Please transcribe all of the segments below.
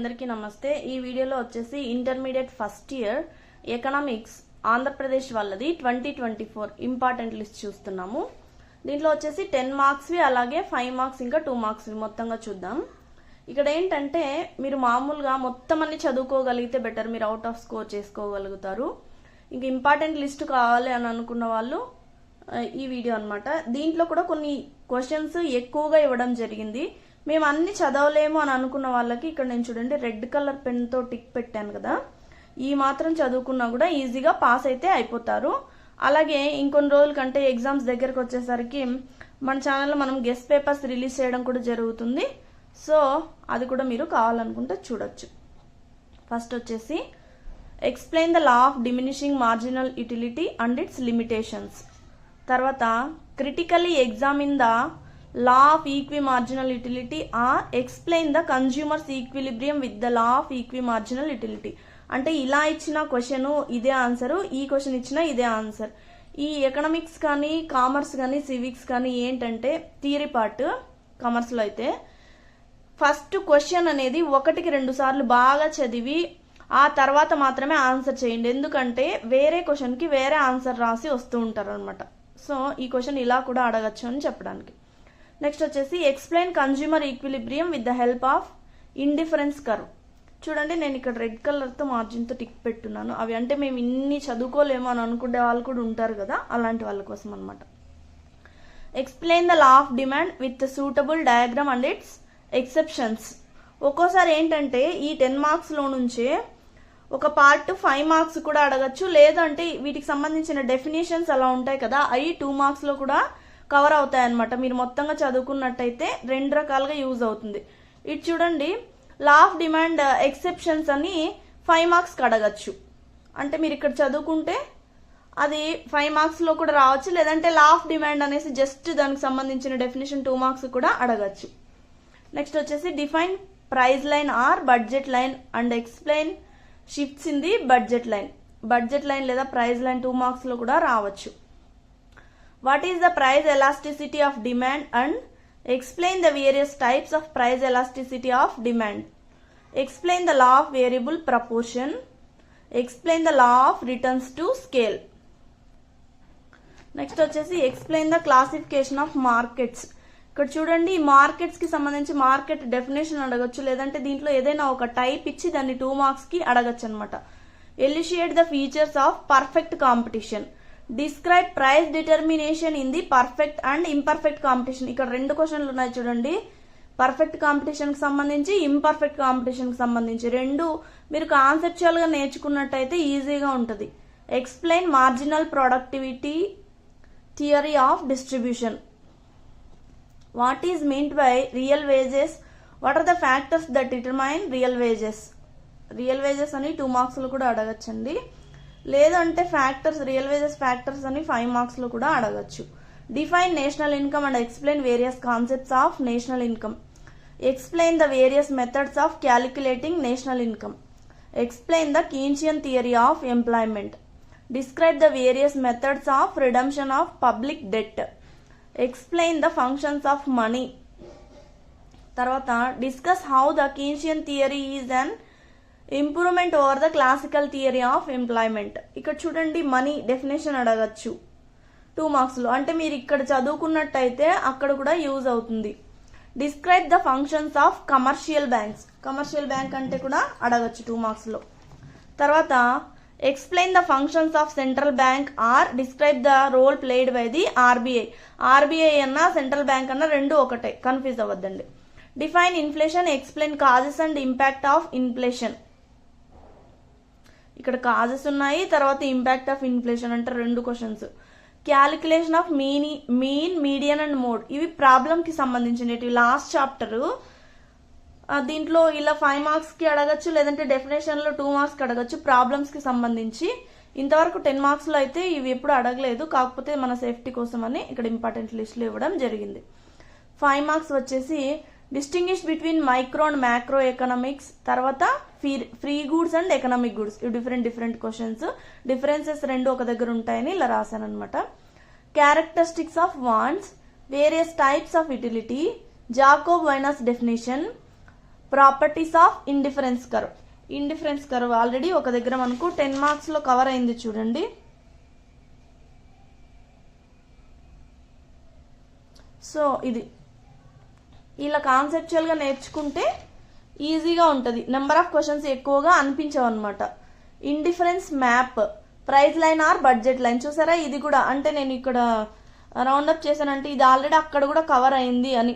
అందరికీ నమస్తే. ఈ వీడియోలో వచ్చేసి intermediate first year economics Andhra Pradesh వాళ్ళది 2024 ఇంపార్టెంట్ లిస్ట్ చూస్తున్నాము. దీంట్లో వచ్చేసి 10 మార్క్స్వి అలాగే 5 మార్క్స్ ఇంకా 2 మార్క్స్వి మొత్తంగా చూద్దాం. ఇక్కడ ఏంటంటే మీరు మామూలుగా మొత్తం అన్ని చదువుకోగలిగితే బెటర్, మీరు అవుట్ ఆఫ్ స్కోర్ చేసుకోగలుగుతారు. ఇంక ఇంపార్టెంట్ లిస్ట్ కావాలి అని అనుకున్న వాళ్ళు ఈ వీడియో అనమాట. దీంట్లో కూడా కొన్ని క్వశ్చన్స్ ఎక్కువగా ఇవ్వడం జరిగింది. మేము అన్ని చదవలేము అని అనుకున్న వాళ్ళకి ఇక్కడ నేను చూడండి రెడ్ కలర్ పెన్ తో టిక్ పెట్టాను కదా, ఈ మాత్రం చదువుకున్నా కూడా ఈజీగా పాస్ అయితే అయిపోతారు. అలాగే ఇంకొన్ని రోజుల కంటే ఎగ్జామ్స్ దగ్గరకు వచ్చేసరికి మన ఛానల్లో మనం గెస్ట్ పేపర్స్ రిలీజ్ చేయడం కూడా జరుగుతుంది. సో అది కూడా మీరు కావాలనుకుంటే చూడొచ్చు. ఫస్ట్ వచ్చేసి explain the law of diminishing marginal utility and its limitations. తర్వాత critically examine the law of equimarginal utility or explain the consumer's equilibrium with the law of equimarginal utility. అంటే ఇలా ఇచ్చిన క్వశ్చన్ ఇదే ఆన్సర్, ఈ question ఇచ్చిన ఇదే answer. ఈ economics కానీ కామర్స్ కానీ సివిక్స్ కానీ ఏంటంటే థియరీ పార్ట్, కామర్స్ లో అయితే ఫస్ట్ క్వశ్చన్ అనేది 1-2 సార్లు బాగా చదివి ఆ తర్వాత మాత్రమే ఆన్సర్ చేయండి. ఎందుకంటే వేరే క్వశ్చన్ కి వేరే ఆన్సర్ రాసి వస్తూ ఉంటారు అనమాట. సో ఈ క్వశ్చన్ ఇలా కూడా అడగచ్చు అని చెప్పడానికి. నెక్స్ట్ వచ్చేసి explain consumer equilibrium with the help of indifference curve. చూడండి నేను ఇక్కడ రెడ్ కలర్ తో మార్జిన్ తో టిక్ పెట్టున్నాను. అవి అంటే మేము ఇన్ని చదువుకోలేము అని అనుకునే వాళ్ళు కూడా ఉంటారు కదా, అలాంటి వాళ్ళ కోసం అనమాట. Explain the law of demand with suitable diagram and its exceptions. ఒక్కోసారి ఏంటంటే ఈ 10 మార్క్స్ లో నుంచే ఒక పార్ట్ 5 మార్క్స్ కూడా అడగచ్చు, లేదంటే వీటికి సంబంధించిన డెఫినేషన్స్ అలా ఉంటాయి కదా, అవి 2 మార్క్స్ లో కూడా కవర్ అవుతాయి అనమాట. మీరు మొత్తంగా చదువుకున్నట్టయితే 2 రకాలుగా యూజ్ అవుతుంది. ఇటు చూడండి లా ఆఫ్ డిమాండ్ ఎక్సెప్షన్స్ అని 5 మార్క్స్ కి అడగచ్చు. అంటే మీరు ఇక్కడ చదువుకుంటే అది 5 మార్క్స్ లో కూడా రావచ్చు, లేదంటే లా ఆఫ్ డిమాండ్ అనేసి జస్ట్ దానికి సంబంధించిన డెఫినేషన్ 2 మార్క్స్ కూడా అడగచ్చు. నెక్స్ట్ వచ్చేసి define price line or budget line and explain shifts in the budget line. Budget line లేదా ప్రైస్ లైన్ 2 మార్క్స్ లో కూడా రావచ్చు. What is the price elasticity of demand and explain the various types of price elasticity of demand. Explain the law of variable proportion. Explain the law of returns to scale. Next వచ్చేసి explain the classification of markets. ఇక్కడ చూడండి markets కి సంబంధించి market definition అడగచ్చు, లేదంటే దీంట్లో ఏదైనా ఒక టైప్ ఇచ్చి దాన్ని 2 మార్క్స్ కి అడగచ్చు అనమాట. Elucidate the features of perfect competition. Describe price determination in the perfect and imperfect competition. ఇక్కడ 2 క్వశ్చన్లు ఉన్నాయి చూడండి, పర్ఫెక్ట్ కాంపిటీషన్ కి సంబంధించి ఇంపర్ఫెక్ట్ కాంపిటీషన్ కి సంబంధించి. 2 మీరు కాన్సెప్చువల్ గా నేర్చుకున్నట్టయితే ఈజీగా ఉంటుంది. Explain marginal productivity theory of distribution. What is meant by real wages? What are the factors that determine real wages? Real wages అని 2 మార్క్స్ లో కూడా అడగచ్చండి, లేదంటే ఫ్యాక్టర్స్, రియల్ వేజెస్ ఫ్యాక్టర్స్ అని 5 మార్క్స్ లో కూడా అడగచ్చు. Define national income and explain various concepts of national income. Explain the various methods of calculating national income. Explain the Keynesian theory of employment. Describe the various methods of redemption of public debt. Explain the functions of money. తర్వాత discuss how the Keynesian theory is an improvement over the classical theory of employment. ఇక్కడ చూడండి money definition అడగచ్చు 2 marks లో, అంటే మీరు ఇక్కడ చదువుకున్నట్టయితే అక్కడ కూడా యూజ్ అవుతుంది. Describe the functions of commercial banks. Commercial bank అంటే కూడా అడగచ్చు 2 మార్క్స్ లో. తర్వాత explain the functions of central bank or describe the role played by the RBI. RBI అన్నా సెంట్రల్ బ్యాంక్ అన్నా 2 ఒకటే, కన్ఫ్యూజ్ అవ్వద్దండి. Define inflation. Explain causes and impact of inflation. ఇక్కడ కాజెస్ ఉన్నాయి, తర్వాత ఇంపాక్ట్ ఆఫ్ ఇన్ఫ్లేషన్ అంటే 2 questions. Calculation of mean, median and mode. ఇవి problem కి సంబంధించినవి, లాస్ట్ చాప్టర్. దీంట్లో ఇలా 5 మార్క్స్ కి అడగచ్చు, లేదంటే డెఫినేషన్ లో 2 మార్క్స్ కి అడగచ్చు ప్రాబ్లమ్స్ కి సంబంధించి. ఇంతవరకు 10 మార్క్స్ లో అయితే ఇవి ఎప్పుడు అడగలేదు, కాకపోతే మన సేఫ్టీ కోసం అని ఇక్కడ ఇంపార్టెంట్ లిస్ట్ లో ఇవ్వడం జరిగింది. 5 మార్క్స్ వచ్చేసి distinguish between micro and macro economics. తర్వాత free goods and economic goods. ఇవి డిఫరెంట్ క్వశ్చన్స్, డిఫరెన్సెస్ 2 ఒక దగ్గర ఉంటాయని ఇలా రాశాను అనమాట. Characteristics of wants, various types of utility, Jacob Viner's definition, properties of indifference curve. Indifference curve already ఒక దగ్గర మనకు 10 మార్క్స్లో కవర్ అయింది చూడండి. సో ఇది ఇలా కాన్సెప్చువల్గా నేర్చుకుంటే ఈజీగా ఉంటుంది, నెంబర్ ఆఫ్ క్వశ్చన్స్ ఎక్కువగా అనిపించవు అనమాట. Indifference map, price line or budget line. చూసారా ఇది కూడా, అంటే నేను ఇక్కడ రౌండప్ చేశానంటే ఇది ఆల్రెడీ అక్కడ కూడా కవర్ అయింది అని.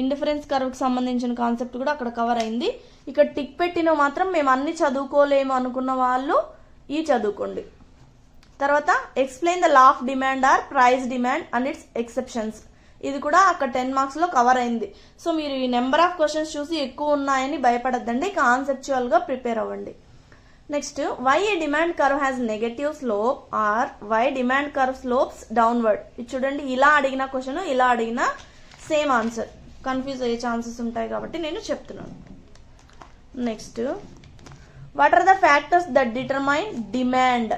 ఇండిఫరెన్స్ కర్వ్కి సంబంధించిన కాన్సెప్ట్ కూడా అక్కడ కవర్ అయింది. ఇక్కడ టిక్ పెట్టిన మాత్రం మేము అన్ని చదువుకోలేము అనుకున్న వాళ్ళు ఈ చదువుకోండి. తర్వాత explain the law of demand or price demand and its exceptions. ఇది కూడా అక్కడ 10 మార్క్స్లో కవర్ అయింది. సో మీరు ఈ నెంబర్ ఆఫ్ క్వశ్చన్స్ చూసి ఎక్కువ ఉన్నాయని భయపడద్దండి, కాన్సెప్చువల్గా ప్రిపేర్ అవ్వండి. Next, why a demand curve has negative slope or why demand curve slopes downward. ఇది చూడండి, ఇలా అడిగిన క్వశ్చన్ ఇలా అడిగిన సేమ్ ఆన్సర్, కన్ఫ్యూజ్ అయ్యే ఛాన్సెస్ ఉంటాయి కాబట్టి నేను చెప్తున్నాను. Next, what are the factors that determine demand.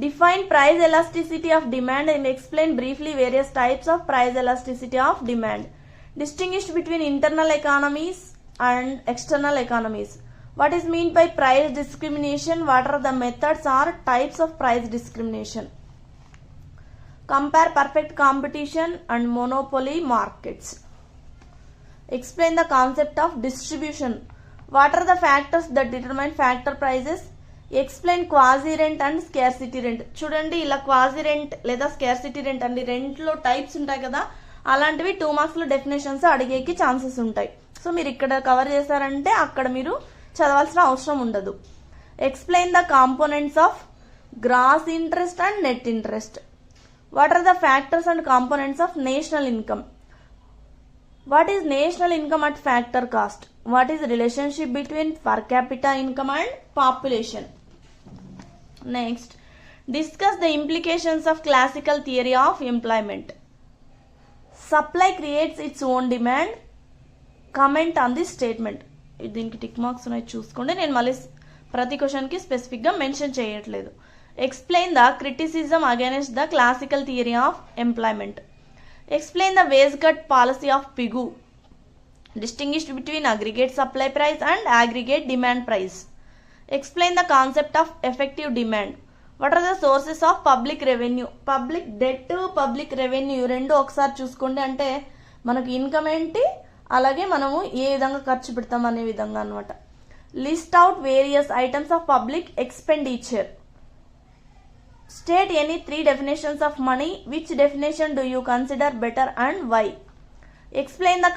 Define price elasticity of demand and explain briefly various types of price elasticity of demand. Distinguish between internal economies and external economies. What is meant by price discrimination? What are the methods or types of price discrimination? Compare perfect competition and monopoly markets. Explain the concept of distribution. What are the factors that determine factor prices? Explain quasi rent and scarcity rent. చూడండి, ఇలా quasi rent లేదా scarcity rent అండి, రెంట్లో types ఉంటాయి కదా, అలాంటివి 2 మార్క్స్లో definitions అడిగేకి ఛాన్సెస్ ఉంటాయి. సో మీరు ఇక్కడ కవర్ చేశారంటే అక్కడ మీరు చదవాల్సిన అవసరం ఉండదు. Explain the components of gross interest and net interest. What are the factors and components of national income. What is national income at factor cost. What is the relationship between per capita income and population? Next, discuss the implications of classical theory of employment. Supply creates its own demand. Comment on this statement. దీనికి tick marks ఉన్నాయి చూసుకోండి, నేను మళ్ళీ ప్రతి క్వశ్చన్కి స్పెసిఫిక్గా mention చేయట్లేదు. Explain the criticism against the classical theory of employment. Explain the wage cut policy of Pigou. Distinguished between aggregate supply price and aggregate demand price. Explain the concept of effective demand. What are the sources of public revenue? Public debt, public revenue రెండు ఒకసారి చూసుకోండి, అంటే మనకు income ఏంటి అలాగే మనము ఏ విధంగా ఖర్చు పెడతాం అనే విధంగా అనమాట. List out various items of public expenditure. State any 3 definitions of money. Which definition do you consider better and why? Explain the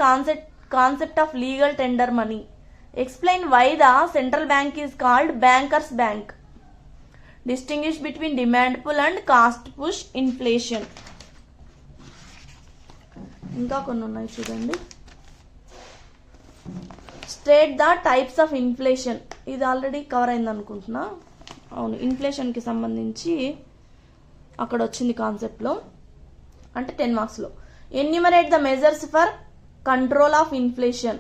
concept of legal tender money. Explain why the central bank is called banker's bank. Distinguish between demand pull and cost push inflation. ఇంకా కొన్ని ఉన్నాయి చూడండి. State the types of inflation. ఇది already cover అయింది అనుకుంటున్నా. అవును, ఇన్ఫ్లేషన్కి సంబంధించి అక్కడ వచ్చింది కాన్సెప్ట్లో, అంటే 10 మార్క్స్లో. Enumerate the measures for control of inflation.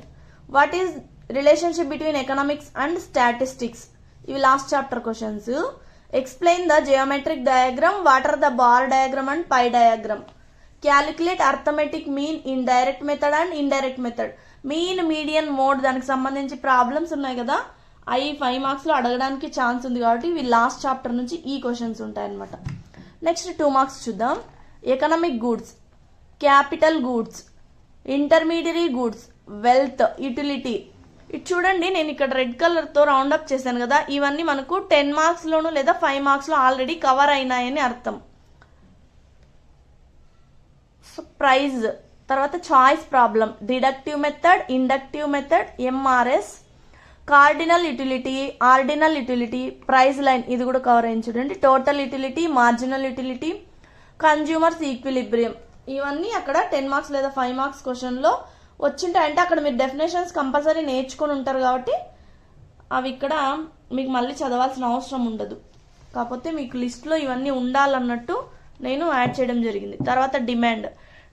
What is relationship between economics and statistics? ఇవి last chapter questions. Explain the geometric diagram. What are the bar diagram and pie diagram. Calculate arithmetic mean in direct method and indirect method. Mean, median, mode దానికి సంబంధించి problems ఉన్నాయి కదా, అవి 5 మార్క్స్లో అడగడానికి chance ఉంది కాబట్టి ఇవి లాస్ట్ చాప్టర్ నుంచి ఈ క్వశ్చన్స్ ఉంటాయన్నమాట. నెక్స్ట్ 2 మార్క్స్ చూద్దాం. Economic goods, capital goods, intermediary goods, wealth, utility. ఇది చూడండి, నేను ఇక్కడ రెడ్ కలర్తో రౌండప్ చేశాను కదా, ఇవన్నీ మనకు 10 మార్క్స్లోను లేదా 5 మార్క్స్లో ఆల్రెడీ కవర్ అయినాయని అర్థం. సో ప్రైజ్, తర్వాత choice problem, deductive method, inductive method, MRS, cardinal utility, ordinal utility, price line ఇది కూడా కవర్ అయింది చూడండి, total utility, marginal utility, consumers equilibrium. ఇవన్నీ అక్కడ 10 మార్క్స్ లేదా 5 మార్క్స్ క్వశ్చన్లో వచ్చింటాయి. అంటే అక్కడ మీరు డెఫినేషన్స్ కంపల్సరీ నేర్చుకొని ఉంటారు కాబట్టి అవి ఇక్కడ మీకు మళ్ళీ చదవాల్సిన అవసరం ఉండదు. కాకపోతే మీకు లిస్ట్లో ఇవన్నీ ఉండాలన్నట్టు నేను యాడ్ చేయడం జరిగింది. తర్వాత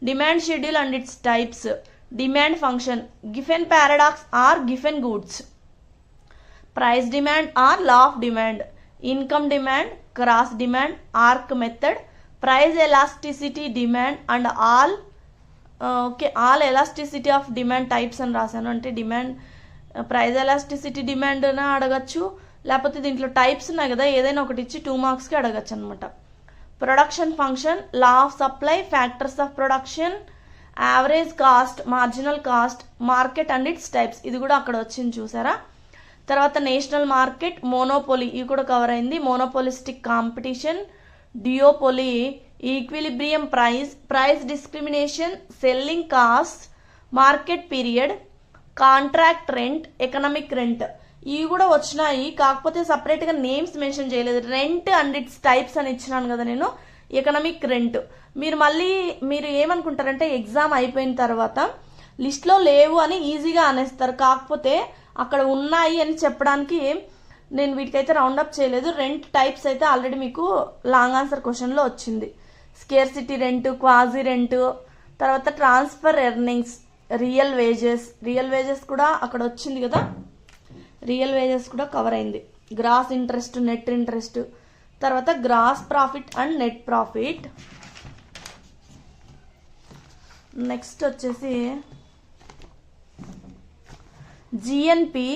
demand schedule and its types, demand function, Giffen paradox or Giffen goods, price demand or law of demand, income demand, cross demand, arc method, price elasticity demand and all elasticity of demand types అని రాశాను. అంటే demand price elasticity demand అని అడగచ్చు, లేకపోతే దీంట్లో types ఉన్నాయి కదా, ఏదైనా ఒకటి ఇచ్చి 2 మార్క్స్కి అడగచ్చు అనమాట. Production function, law of supply, factors of production, average cost, marginal cost, market and its types, ఇది కూడా అక్కడ వచ్చింది చూసారా. తర్వాత నేషనల్ మార్కెట్, మోనోపోలీ, ఇవి కూడా కవర్ అయింది. Monopolistic competition, duopoly, equilibrium price, price discrimination, selling cost, market period, contract rent, economic rent, ఇవి కూడా వచ్చినాయి. కాకపోతే సపరేట్గా నేమ్స్ మెన్షన్ చేయలేదు. రెంట్ అండ్ ఇట్స్ టైప్స్ అని ఇచ్చినాను కదా నేను, ఎకనామిక్ రెంట్. మీరు ఏమనుకుంటారంటే ఎగ్జామ్ అయిపోయిన తర్వాత లిస్ట్లో లేవు అని ఈజీగా అనేస్తారు. కాకపోతే అక్కడ ఉన్నాయి అని చెప్పడానికి నేను వీటికైతే రౌండప్ చేయలేదు. రెంట్ టైప్స్ అయితే ఆల్రెడీ మీకు లాంగ్ ఆన్సర్ క్వశ్చన్లో వచ్చింది. స్కేర్సిటీ రెంట్, క్వాజీ రెంట్, తర్వాత ట్రాన్స్ఫర్ ఎర్నింగ్స్, రియల్ వేజెస్ కూడా అక్కడ వచ్చింది కదా, రియల్ వేజెస్ కూడా కవర్ అయింది. గ్రాస్ ఇంట్రెస్ట్, నెట్ ఇంట్రెస్ట్, తర్వాత gross profit and net profit. Next వచ్చేసి GNP,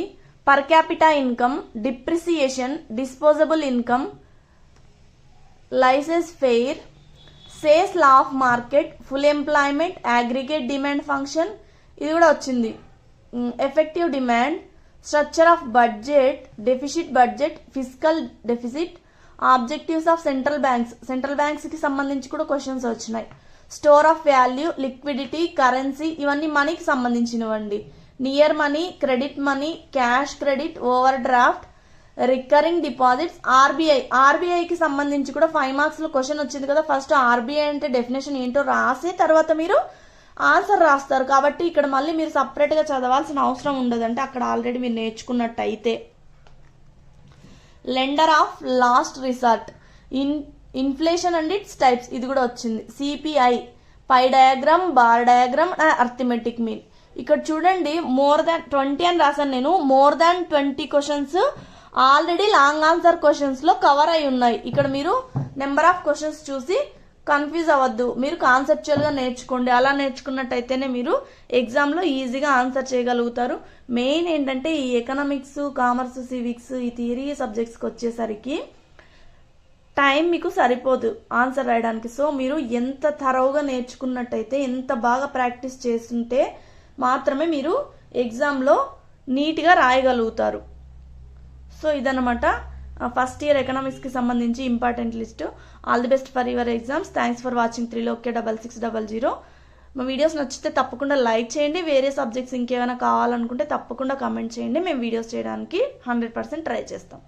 per capita income, depreciation, disposable income, laissez faire, సేల్స్ law of market, full employment, aggregate demand function, ఇది కూడా వచ్చింది. Effective demand, structure of budget, deficit budget, physical deficit, objectives of central banks కి సంబంధించి కూడా questions వచ్చినాయి. Store of value, liquidity, currency, ఇవన్నీ మనీకి సంబంధించినవండి. Near money, credit money, cash credit, overdraft, recurring deposits, ఆర్బీఐకి సంబంధించి కూడా 5 మార్క్స్ లో క్వశ్చన్ వచ్చింది కదా. ఫస్ట్ ఆర్బీఐ అంటే డెఫినేషన్ ఏంటో రాసి తర్వాత మీరు ఆన్సర్ రాస్తారు. కాబట్టి ఇక్కడ మళ్ళీ మీరు సపరేట్ గా చదవాల్సిన అవసరం ఉండదు, అంటే అక్కడ ఆల్రెడీ మీరు నేర్చుకున్నట్టయితే. Lender of last resort, inflation and its types, ఇది కూడా వచ్చింది. CPI, pie diagram, bar diagram, arithmetic mean. ఇక్కడ చూడండి మోర్ దాన్ 20 అని రాశాను నేను. More than 20 questions already long answer questions లో కవర్ అయి ఉన్నాయి. ఇక్కడ మీరు నెంబర్ ఆఫ్ క్వశ్చన్స్ చూసి కన్ఫ్యూజ్ అవ్వద్దు, మీరు కాన్సెప్చువల్ గా నేర్చుకోండి. అలా నేర్చుకున్నట్టయితేనే మీరు ఎగ్జామ్ లో ఈజీగా ఆన్సర్ చేయగలుగుతారు. మెయిన్ ఏంటంటే ఈ ఎకనామిక్స్, కామర్స్, సివిక్స్, ఈ థియరీ సబ్జెక్ట్స్ కి వచ్చేసరికి టైం మీకు సరిపోదు ఆన్సర్ రాయడానికి. సో మీరు ఎంత థరోగా నేర్చుకున్నట్టయితే, ఎంత బాగా ప్రాక్టీస్ చేస్తుంటే మాత్రమే మీరు ఎగ్జామ్లో నీట్గా రాయగలుగుతారు. సో ఇదన్నమాట ఫస్ట్ ఇయర్ ఎకనామిక్స్కి సంబంధించి important list. All the best for your exams. Thanks for watching Trilokya 6600. మా వీడియోస్ నచ్చితే తప్పకుండా లైక్ చేయండి. వేరే సబ్జెక్ట్స్ ఇంకేమైనా కావాలనుకుంటే తప్పకుండా కామెంట్ చేయండి. మేము వీడియోస్ చేయడానికి 100% ట్రై చేస్తాం.